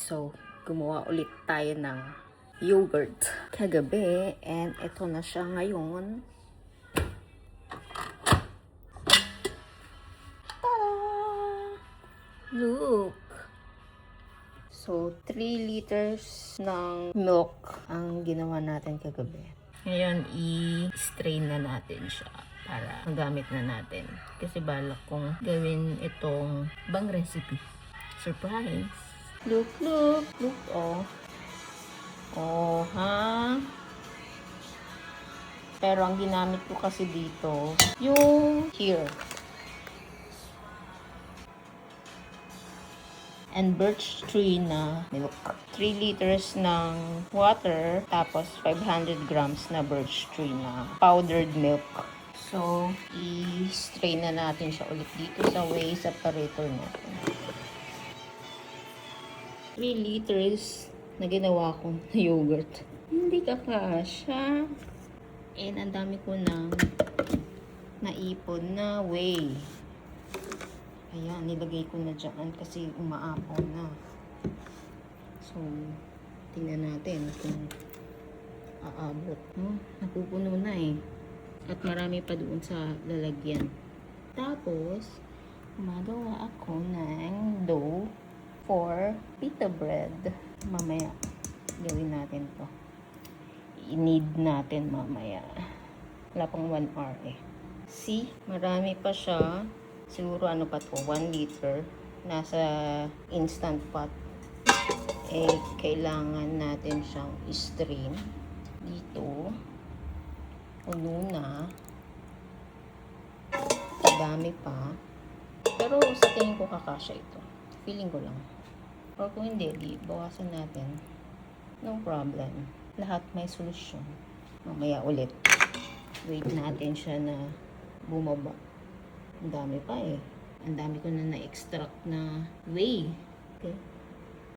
So, gumawa ulit tayo ng yogurt kagabi and ito na siya ngayon. Ta-da! Look! So, 3 liters ng milk ang ginawa natin kagabi. Ngayon, i-strain na natin siya para magamit na natin. Kasi balak kong gawin itong bang recipe. Surprise! Look, look, look, oh. Oh, ha? Pero ang ginamit ko kasi dito, yung here. And birch tree na milk. 3 liters ng water, tapos 500 grams na birch tree na powdered milk. So, i-strain na natin siya ulit dito sa whey separator natin. 3 liters na ginawa kong yogurt. Hindi kakasya. And ang dami ko nang naipon na whey. Ayan, nilagay ko na dyan kasi umaapaw na. So, tingnan natin kung aabot. Napupuno na eh. At marami pa doon sa lalagyan. Tapos, gumagawa ako ng dough for pita bread. Mamaya, gawin natin to. I-knead natin mamaya. Wala pang 1 hour eh. See, marami pa siya. Siguro ano pa to, 1 liter. Nasa instant pot. Eh, kailangan natin siyang i-strain. Dito. Puno na. Dami pa. Pero sa tingin ko kakasya ito. Feeling ko lang. Or kung hindi, di bawasan natin. No problem. Lahat may solusyon. Mamaya ulit. Wait natin siya na bumaba. Ang dami pa eh. Ang dami ko na na-extract na whey. Okay.